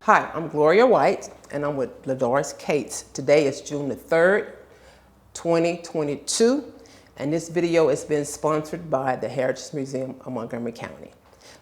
Hi, I'm Gloria White, and I'm with Ladoris Cates. Today is June the 3rd, 2022, and this video has been sponsored by the Heritage Museum of Montgomery County.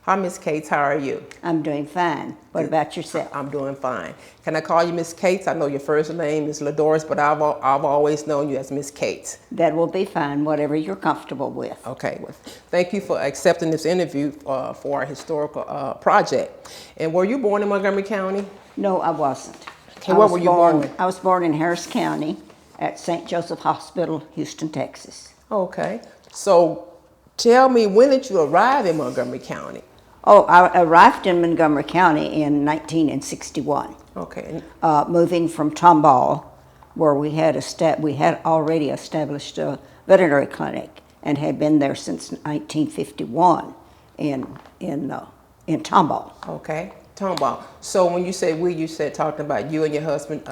Hi, Miss Cates, how are you? I'm doing fine. What about yourself? I'm doing fine. Can I call you Miss Cates? I know your first name is Ladoris, but I've always known you as Miss Cates. That will be fine, whatever you're comfortable with. Okay, well, thank you for accepting this interview for our historical project. And were you born in Montgomery County? No, I wasn't. Okay, where were you born? I was born in Harris County at St. Joseph Hospital, Houston, Texas. Okay, so tell me, when did you arrive in Montgomery County? Oh, I arrived in Montgomery County in 1961. Okay. Moving from Tomball, where we had already established a veterinary clinic and had been there since 1951 in Tomball. Okay, Tomball. So when you say we, you said talking about you and your husband.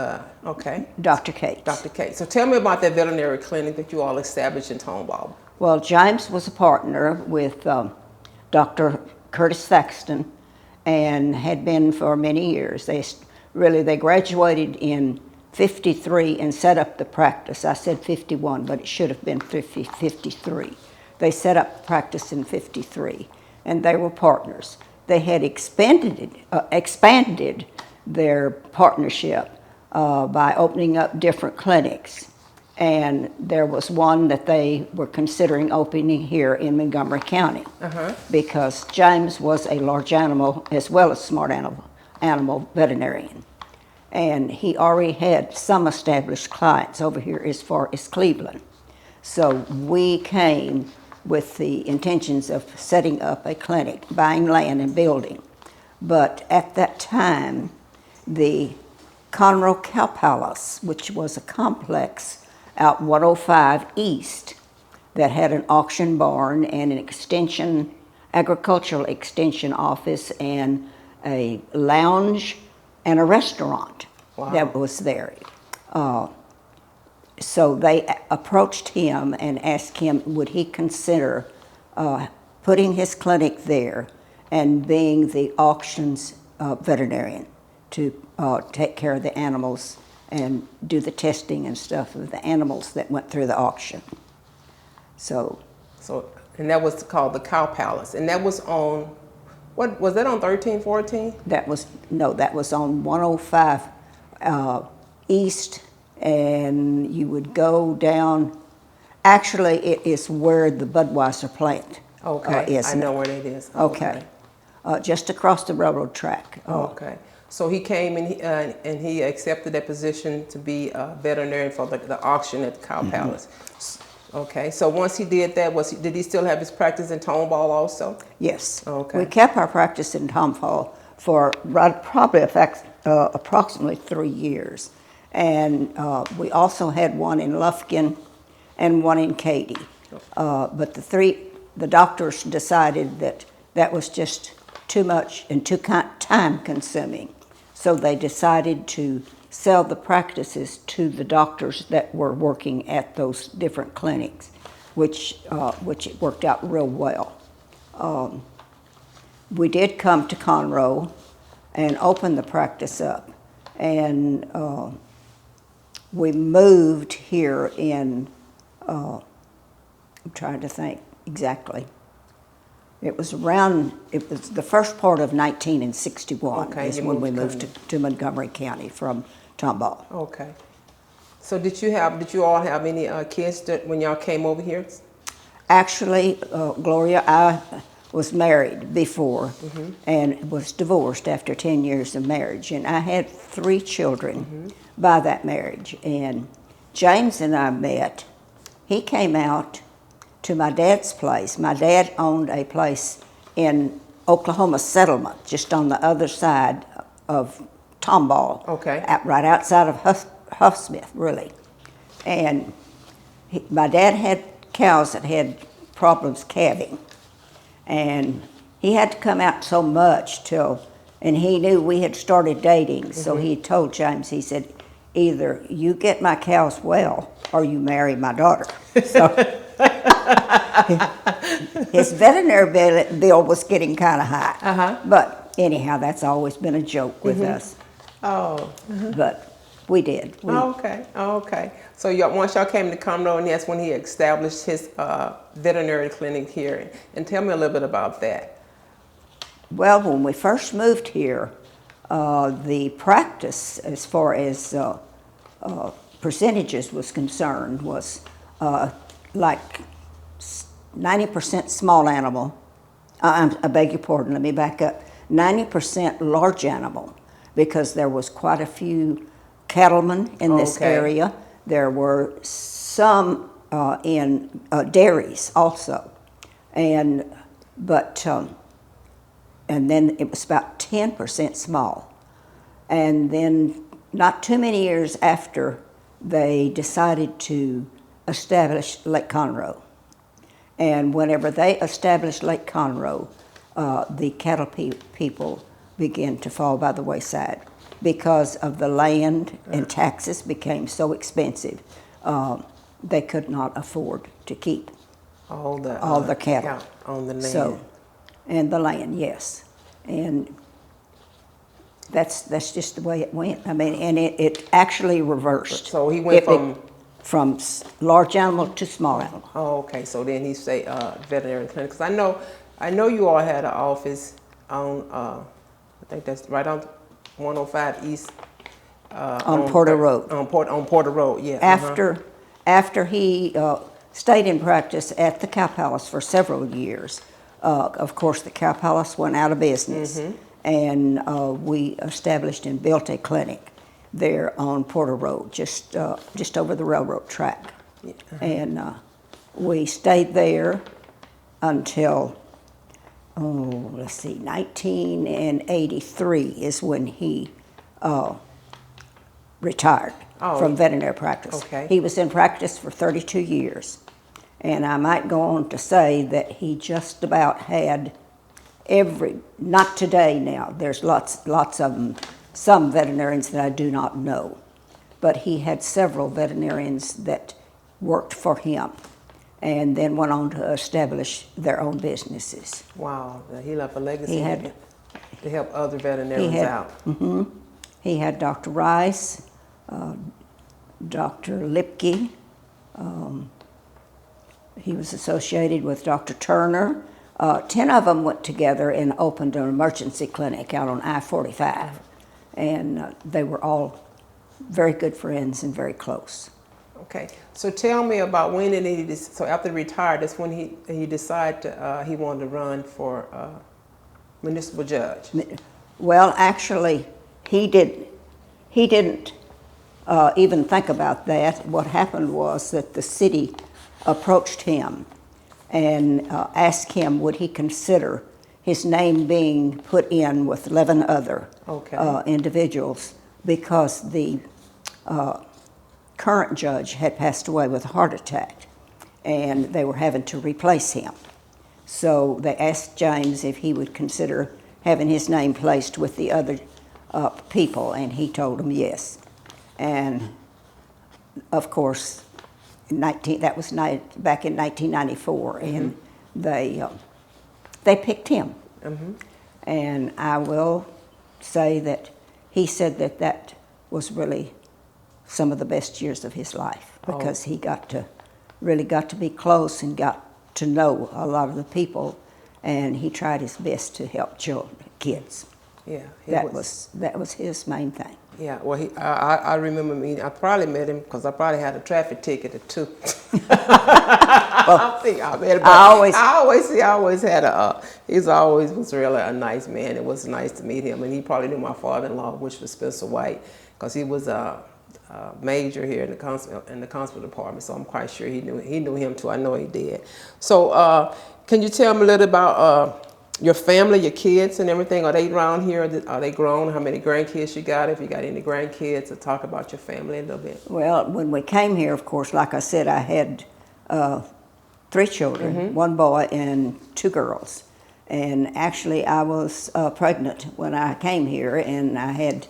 Okay. Dr. Cates. Dr. Cates. So tell me about that veterinary clinic that you all established in Tomball. Well, James was a partner with Dr. Curtis Thaxton, and had been for many years. They graduated in 53 and set up the practice. I said 51, but it should have been 53. They set up the practice in 53, and they were partners. They had expanded their partnership by opening up different clinics. And there was one that they were considering opening here in Montgomery County because James was a large animal as well as smart animal veterinarian. And he already had some established clients over here as far as Cleveland. So we came with the intentions of setting up a clinic, buying land and building. But at that time, the Conroe Cow Palace, which was a complex out 105 East that had an auction barn and an agricultural extension office and a lounge and a restaurant that was there. So they approached him and asked him, would he consider putting his clinic there and being the auctions veterinarian to take care of the animals and do the testing and stuff of the animals that went through the auction. And that was called the Cow Palace, and that was on, what was that on 1314? That was on 105 East, and you would go down. Actually, it is where the Budweiser plant is. I know where it is. Okay. Just across the railroad track. Okay. So he came and he accepted that position to be a veterinarian for the auction at the Cow Palace. Okay, so once he did that, did he still have his practice in Tomball also? Yes. Okay. We kept our practice in Tomball for probably approximately 3 years. And we also had one in Lufkin and one in Katy. But the doctors decided that was just too much and too time consuming. So they decided to sell the practices to the doctors that were working at those different clinics, which it worked out real well. We did come to Conroe and open the practice up, and we moved here in, I'm trying to think exactly. It was the first part of 1961 is when we moved to Montgomery County from Tomball. Okay. So did you all have any kids when y'all came over here? Actually, Gloria, I was married before and was divorced after 10 years of marriage. And I had 3 children by that marriage. And James and I met. He came out to my dad's place. My dad owned a place in Oklahoma Settlement, just on the other side of Tomball. Okay. Right outside of Huffsmith, really. And my dad had cows that had problems calving. And he had to come out so much and he knew we had started dating, so he told James, he said, either you get my cows well or you marry my daughter. So his veterinary bill was getting kind of high. But anyhow, that's always been a joke with us. Oh. but we did. Oh, okay. Oh, okay. So once y'all came to Conroe, and that's when he established his veterinary clinic here. And tell me a little bit about that. Well, when we first moved here, the practice as far as percentages was concerned was like 90% small animal. I beg your pardon, let me back up. 90% large animal, because there was quite a few cattlemen in this area. There were some in dairies also, and then it was about 10% small. And then not too many years after, they decided to establish Lake Conroe. And whenever they established Lake Conroe, the cattle people began to fall by the wayside because of the land and taxes became so expensive. They could not afford to keep all the cattle on the land. So, and the land, yes, and that's just the way it went. I mean, and it actually reversed. So he went from large animal to small animal. Oh, okay. So then he say veterinary clinic. Because I know you all had an office on I think that's right on 105 East. On Porter Road. On Porter Road, yeah. After he stayed in practice at the Cow Palace for several years, of course the Cow Palace went out of business, and we established and built a clinic there on Porter Road, just over the railroad track. And we stayed there until, let's see, 1983 is when he retired from veterinary practice. Okay. He was in practice for 32 years. And I might go on to say that he just about had not today now, there's lots of them, some veterinarians that I do not know, but he had several veterinarians that worked for him and then went on to establish their own businesses. Wow, he left a legacy to help other veterinarians out. He had Dr. Rice, Dr. Lipke. He was associated with Dr. Turner. 10 of them went together and opened an emergency clinic out on I-45. And they were all very good friends and very close. Okay, so tell me about when did he, so after he retired, that's when he decided he wanted to run for municipal judge. Well, actually, he didn't even think about that. What happened was that the city approached him and asked him would he consider his name being put in with 11 other individuals, because the current judge had passed away with a heart attack and they were having to replace him. So they asked James if he would consider having his name placed with the other people, and he told them yes. And of course, that was back in 1994, and they picked him. And I will say that he said that was really some of the best years of his life, because he really got to be close and got to know a lot of the people, and he tried his best to help kids. Yeah, that was his main thing. Yeah, well, I remember I probably met him because I probably had a traffic ticket or two. Well, he always was really a nice man. It was nice to meet him, and he probably knew my father-in-law, which was Spencer White, because he was a major here in the constable department. So I'm quite sure he knew him too. I know he did. So can you tell me a little about your family, your kids and everything? Are they around here? Are they grown? How many grandkids you got? If you got any grandkids, or talk about your family a little bit. Well, when we came here, of course, like I said, I had 3 children, 1 boy and 2 girls. And actually, I was pregnant when I came here, and I had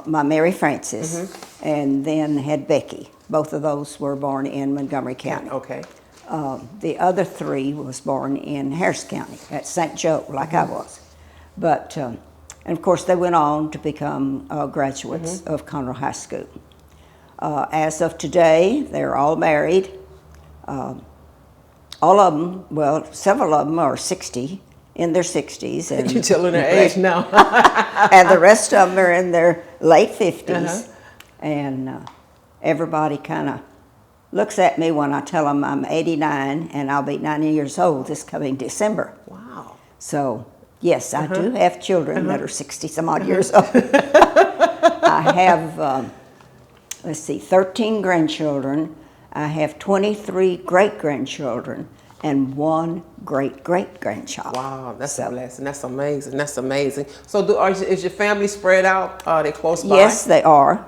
my Mary Frances, and then had Becky. Both of those were born in Montgomery County. Okay. The other 3 was born in Harris County at St. Joe, like I was. But And of course, they went on to become graduates of Conroe High School. As of today, they're all married. All of them, well, several of them are 60, in their 60s. And You're telling their age now. and the rest of them are in their late 50s. And everybody kind of looks at me when I tell them I'm 89 and I'll be 90 years old this coming December. Wow. So, yes, I do have children that are 60 some odd years old. I have, 13 grandchildren. I have 23 great-grandchildren and 1 great-great-grandchild. Wow, that's a blessing. That's amazing. That's amazing. So, is your family spread out? Are they close by? Yes, they are.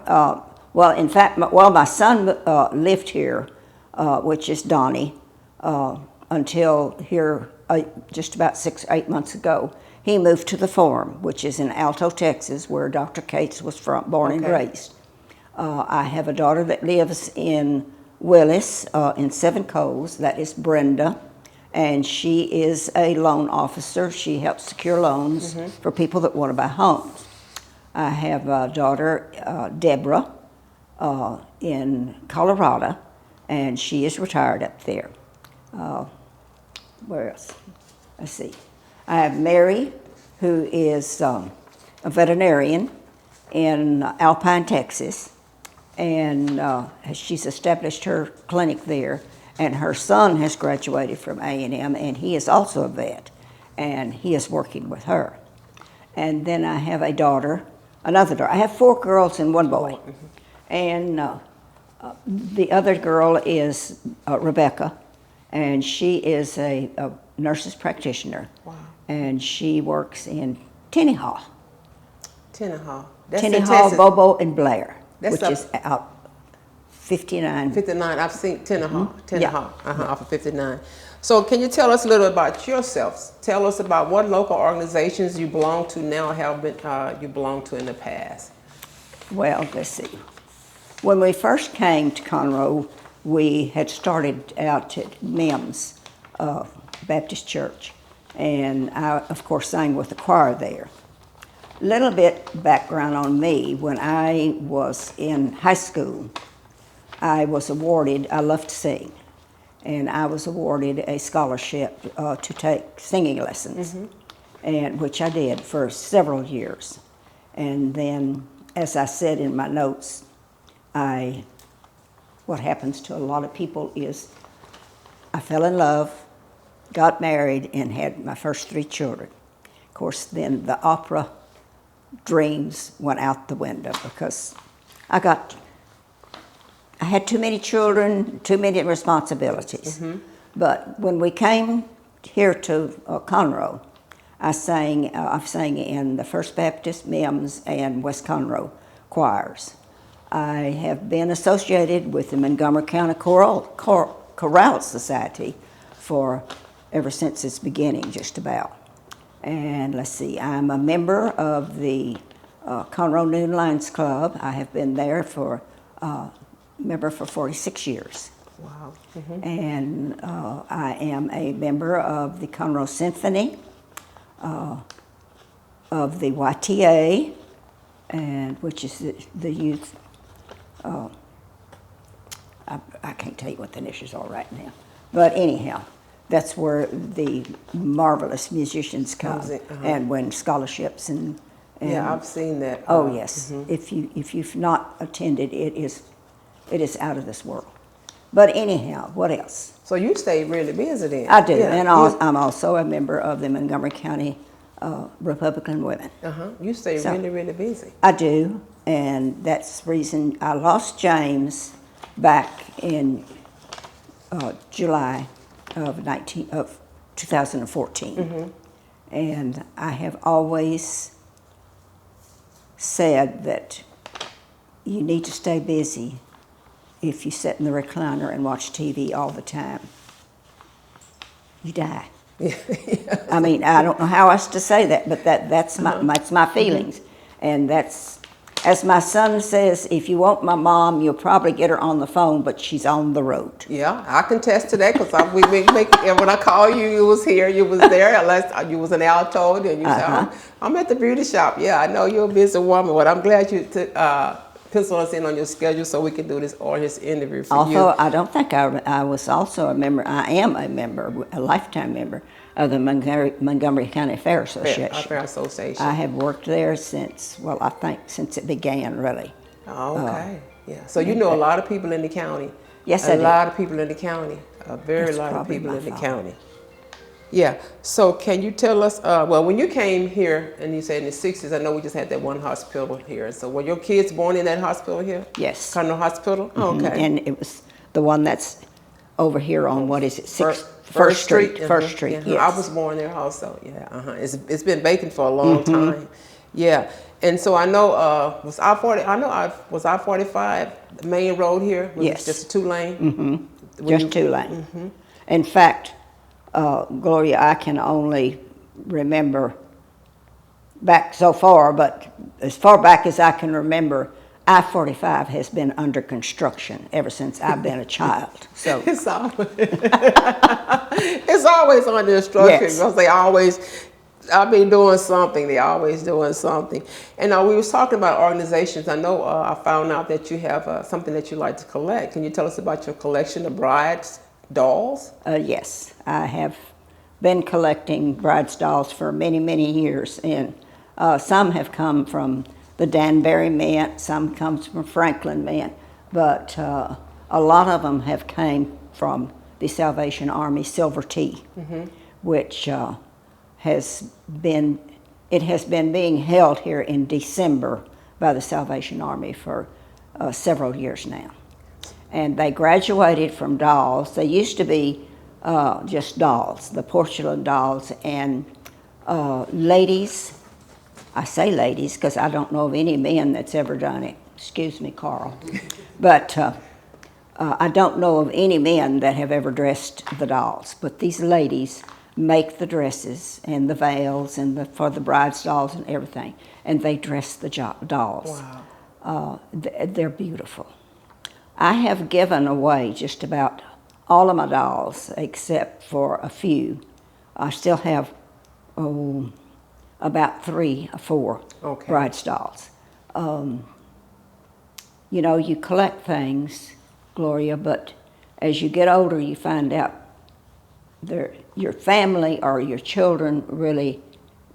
Well, in fact, my son lived here, which is Donnie, until here just about 6 or 8 months ago. He moved to the farm, which is in Alto, Texas, where Dr. Cates was born and raised. I have a daughter that lives in Willis, in Seven Coals. That is Brenda, and she is a loan officer. She helps secure loans for people that want to buy homes. I have a daughter, Deborah, in Colorado, and she is retired up there. Where else? Let's see. I have Mary, who is a veterinarian in Alpine, Texas, and she's established her clinic there. And her son has graduated from A&M, and he is also a vet, and he is working with her. And then I have another daughter. I have 4 girls and 1 boy. And the other girl is Rebecca, and she is a nurse's practitioner. Wow. And she works in Tenny-Haw. Tenny-Haw. Tenny-Haw, Bobo, and Blair, which is out 59. 59. I've seen Tenny-Haw, off of 59. So can you tell us a little about yourselves? Tell us about what local organizations you belong to now, you belong to in the past. Well, let's see. When we first came to Conroe, we had started out at Mims Baptist Church, and I, of course, sang with the choir there. Little bit background on me. When I was in high school, I was awarded, I love to sing, and I was awarded a scholarship to take singing lessons, and which I did for several years. And then, as I said in my notes, what happens to a lot of people is I fell in love, got married, and had my first 3 children. Of course, then the opera dreams went out the window because I had too many children, too many responsibilities. But when we came here to Conroe, I sang in the First Baptist, Mims, and West Conroe choirs. I have been associated with the Montgomery County Chorale Society ever since its beginning, just about. And let's see, I'm a member of the Conroe Noon Lions Club. I have been there member for 46 years. Wow. And I am a member of the Conroe Symphony, of the YTA, and which is the youth. I can't tell you what the initials are right now, but anyhow, that's where the marvelous musicians come and win scholarships and yeah, I've seen that. Oh yes, if you've not attended, it is out of this world. But anyhow, what else? So you stay really busy then. I do, and I'm also a member of the Montgomery County Republican Women. You stay really, really busy. I do, and that's the reason I lost James back in July of 2014. And I have always said that you need to stay busy. If you sit in the recliner and watch TV all the time, you die. I mean, I don't know how else to say that, but that's my feelings, and that's As my son says, if you want my mom, you'll probably get her on the phone, but she's on the road. Yeah, I can attest to that because and when I call you, you was here, you was there, unless you was an Alto, and you said, I'm at the beauty shop. Yeah, I know you're a busy woman, but I'm glad you took pencil us in on your schedule so we can do this interview for you. Although I don't think I was also a member, I am a member, a lifetime member of the Montgomery County Fair Association. Fair Association. I have worked there since, well, I think since it began, really. Oh, okay. Yeah. So you know a lot of people in the county. Yes, I do. A lot of people in the county. A very lot of people in the county. Yeah. So can you tell us, well, when you came here and you said in the 60s, I know we just had that one hospital here. So were your kids born in that hospital here? Yes. Cardinal Hospital? Oh, okay. And it was the one that's over here on, what is it, First Street? First Street, yes. I was born there also, yeah. It's been vacant for a long time. Yeah. And so I know, was I-45 the main road here? Was Yes. it just a two-lane? Just two-lane. In fact, Gloria, I can only remember back so far, but as far back as I can remember, I-45 has been under construction ever since I've been a child. So It's always, it's always under construction Yes. because I've been doing something. They're always doing something. And we was talking about organizations. I know I found out that you have something that you like to collect. Can you tell us about your collection of brides' dolls? yes, I have been collecting brides' dolls for many, many years, and some have come from the Danbury Mint, some comes from Franklin Mint, but a lot of them have came from the Salvation Army Silver Tea, which has been being held here in December by the Salvation Army for several years now. And they graduated from dolls. They used to be just dolls, the porcelain dolls, and ladies. I say ladies because I don't know of any men that's ever done it. Excuse me, Carl. But I don't know of any men that have ever dressed the dolls. But these ladies make the dresses and the veils and for the bride's dolls and everything. And they dress the dolls. Wow. They're beautiful. I have given away just about all of my dolls except for a few. I still have about 3 or 4 bride's dolls. You know, you collect things, Gloria, but as you get older, you find out your family or your children really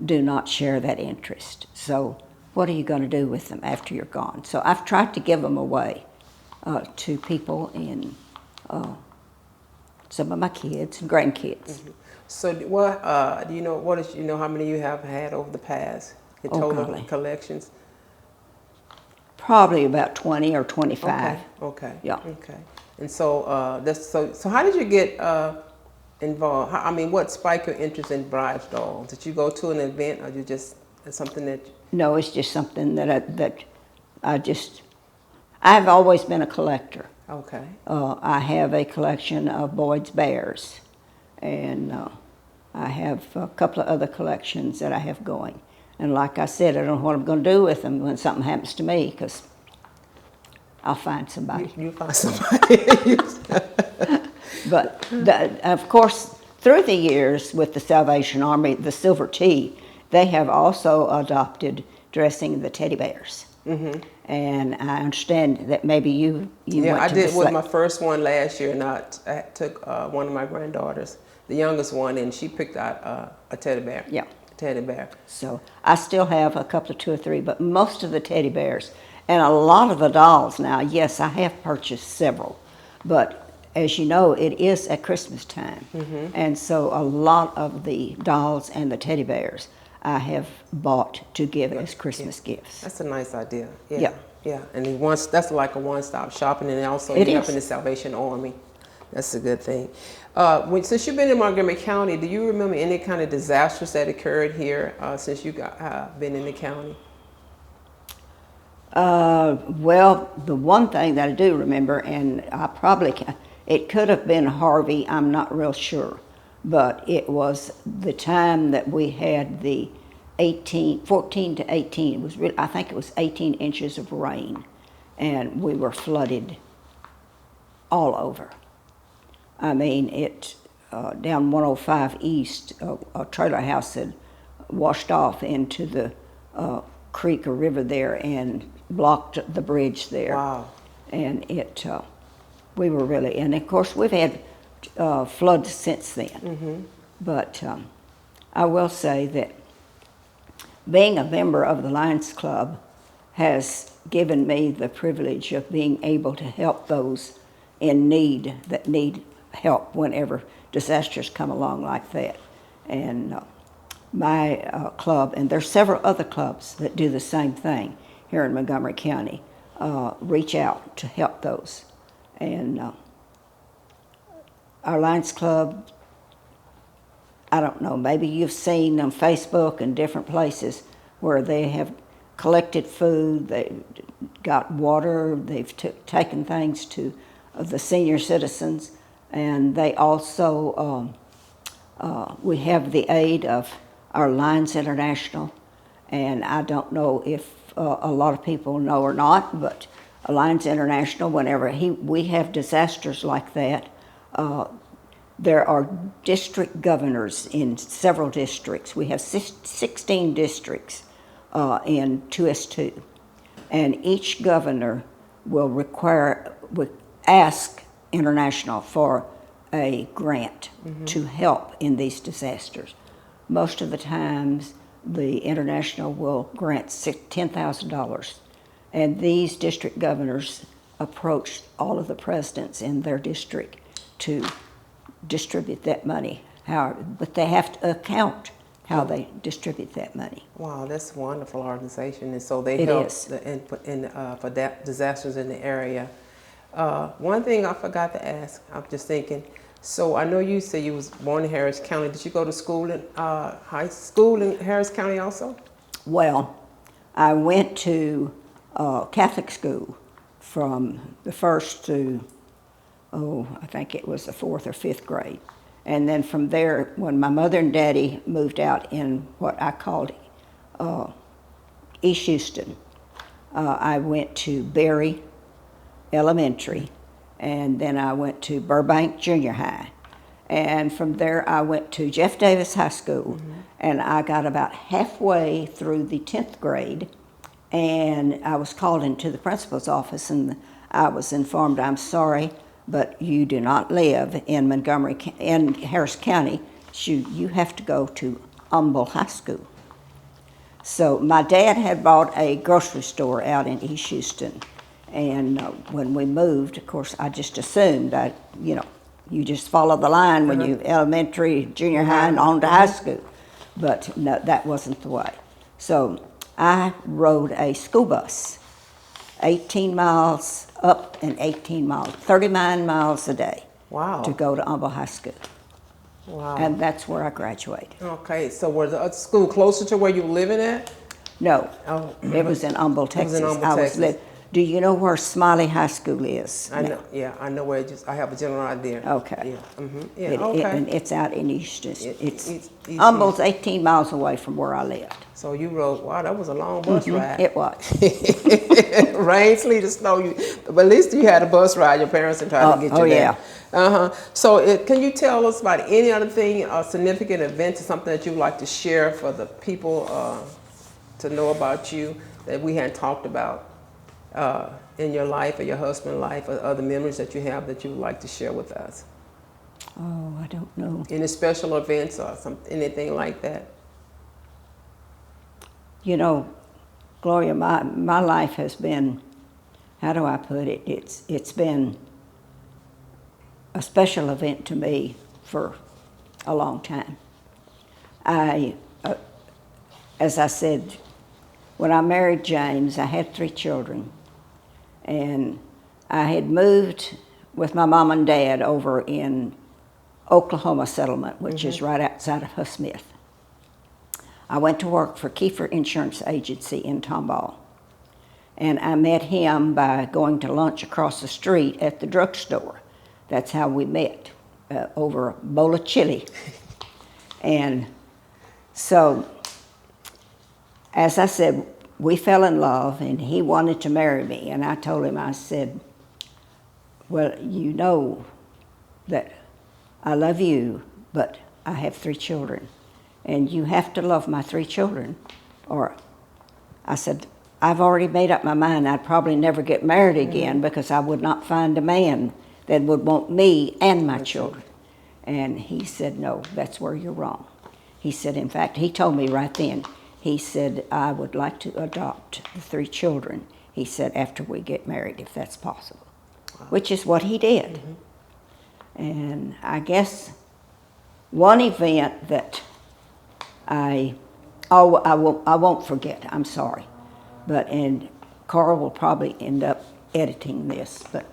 do not share that interest. So what are you going to do with them after you're gone? So I've tried to give them away to people and some of my kids and grandkids. So what do you know? How many you have had over the past? The total collections. Probably about 20 or 25. Okay. Yeah. Okay. And so so how did you get involved? What spiked your interest in bride's dolls? Did you go to an event, or you just something that? No, it's just something that I've always been a collector. Okay. I have a collection of Boyd's bears, and I have a couple of other collections that I have going. And like I said, I don't know what I'm going to do with them when something happens to me, because I'll find somebody. You find somebody. But of course, through the years with the Salvation Army, the Silver Tea, they have also adopted dressing the teddy bears. And I understand that maybe you Yeah, went I to did with my first one last year, and I took one of my granddaughters, the youngest one, and she picked out a teddy bear. Yeah. Teddy bear. So I still have a couple of 2 or 3, but most of the teddy bears and a lot of the dolls now, yes, I have purchased several, but as you know, it is at Christmas time. And so a lot of the dolls and the teddy bears I have bought to give as Christmas gifts. That's a nice idea. Yeah. Yeah. And that's like a one-stop shopping, and also It you're is. helping the Salvation Army. That's a good thing. Since you've been in Montgomery County, do you remember any kind of disasters that occurred here since you been in the county? Well, the one thing that I do remember, and it could have been Harvey, I'm not real sure, but it was the time that we had the 14 to 18. It was really, I think it was 18 inches of rain, and we were flooded all over. I mean, down 105 East, a trailer house had washed off into the creek or river there and blocked the bridge there. Wow. And we were really, and of course we've had floods since then. Mm-hmm. But I will say that being a member of the Lions Club has given me the privilege of being able to help those in need that need help whenever disasters come along like that. And my club, and there's several other clubs that do the same thing here in Montgomery County, reach out to help those. And our Lions Club, I don't know, maybe you've seen on Facebook and different places where they have collected food, they've got water, they've taken things to the senior citizens, and they also, we have the aid of our Lions International, and I don't know if a lot of people know or not, but Lions International, whenever we have disasters like that, there are district governors in several districts. We have 16 districts in 2S2, and each governor will ask International for a grant to help in these disasters. Most of the times, the International will grant $10,000, and these district governors approach all of the presidents in their district to distribute that money. But they have to account how they distribute that money. Wow, that's a wonderful organization, and so they help for disasters in the area. One thing I forgot to ask, I'm just thinking. So I know you said you was born in Harris County. Did you go to school in high school in Harris County also? Well, I went to Catholic school from the first to, I think it was the 4th or 5th grade. And then from there, when my mother and daddy moved out in what I called East Houston, I went to Berry Elementary, and then I went to Burbank Junior High. And from there, I went to Jeff Davis High School, and I got about halfway through the 10th grade, and I was called into the principal's office, and I was informed, I'm sorry, but you do not live in in Harris County. You have to go to Humble High School. So my dad had bought a grocery store out in East Houston, and when we moved, of course, I just assumed that, you just follow the line when you elementary, junior high, and on to high school. But no, that wasn't the way. So I rode a school bus, 18 miles up and 18 miles, 39 miles a day. Wow. To go to Humble High School. Wow. And that's where I graduated. Okay, so was the school closer to where you were living at? No, Oh. it was in Humble, Texas. It was in Humble, Texas. Do you know where Smiley High School is? I know. Yeah, I know where. I have a general idea. Okay. Yeah. Yeah. Okay. And it's out in East. East Humble's 18 miles away from where I lived. So you rode. Wow, that was a long bus ride. It was. Rain, sleet, or snow. But at least you had a bus ride. Your parents had tried to get you there. Yeah. So can you tell us about any other thing, a significant event, or something that you'd like to share for the people to know about you that we hadn't talked about in your life or your husband's life, or other memories that you have that you would like to share with us? Oh, I don't know. Any special events or anything like that? Gloria, my life has been, how do I put it? It's been a special event to me for a long time. As I said, when I married James, I had 3 children, and I had moved with my mom and dad over in Oklahoma Settlement, which is right outside of Smith. I went to work for Kiefer Insurance Agency in Tomball, and I met him by going to lunch across the street at the drugstore. That's how we met, over a bowl of chili. And so as I said, we fell in love, and he wanted to marry me. And I told him, I said, well, you know that I love you, but I have 3 children, and you have to love my 3 children. Or I said, I've already made up my mind I'd probably never get married again because I would not find a man that would want me and my children. And he said, no, that's where you're wrong. He said, in fact, he told me right then, he said, I would like to adopt the 3 children, he said, after we get married, if that's possible, which is what he did. And I guess one event that I won't forget, I'm sorry, and Carl will probably end up editing this, but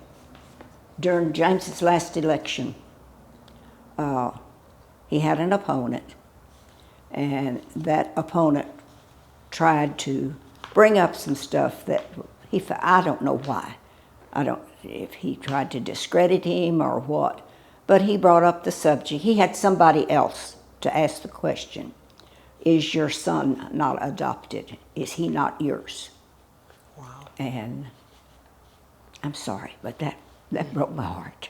during James's last election, he had an opponent, and that opponent tried to bring up some stuff that I don't know why. If he tried to discredit him or what, but he brought up the subject. He had somebody else to ask the question, is your son not adopted? Is he not yours? Wow. And I'm sorry, but that broke my heart.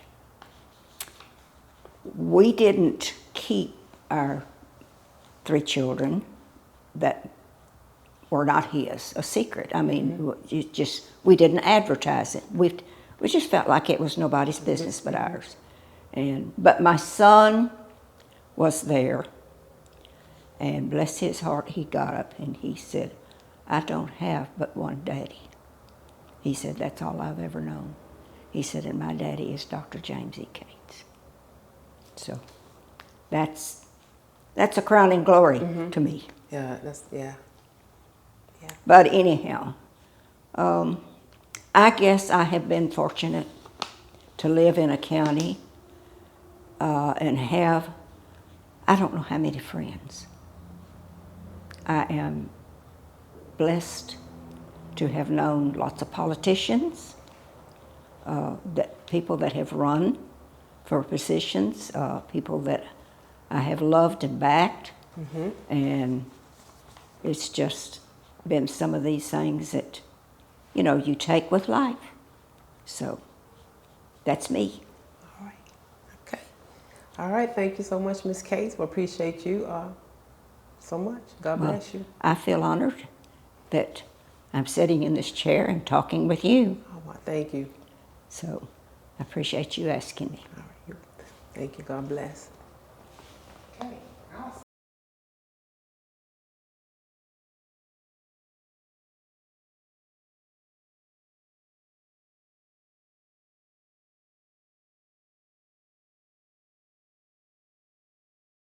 We didn't keep our 3 children that were not his a secret. I mean, we didn't advertise it. We just felt like it was nobody's business but ours. But my son was there, and bless his heart, he got up and he said, I don't have but one daddy. He said, that's all I've ever known. He said, and my daddy is Dr. James E. Cates. So that's a crowning glory to me. Yeah, yeah. But anyhow, I guess I have been fortunate to live in a county and have, I don't know how many friends. I am blessed to have known lots of politicians, people that have run for positions, people that I have loved and backed, and it's just been some of these things that, you take with life. So that's me. All right. Okay. All right. Thank you so much, Ms. Cates. We appreciate you so much. God bless you. I feel honored that I'm sitting in this chair and talking with you. Oh, well, thank you. So I appreciate you asking me. All right. Thank you. God bless. Okay.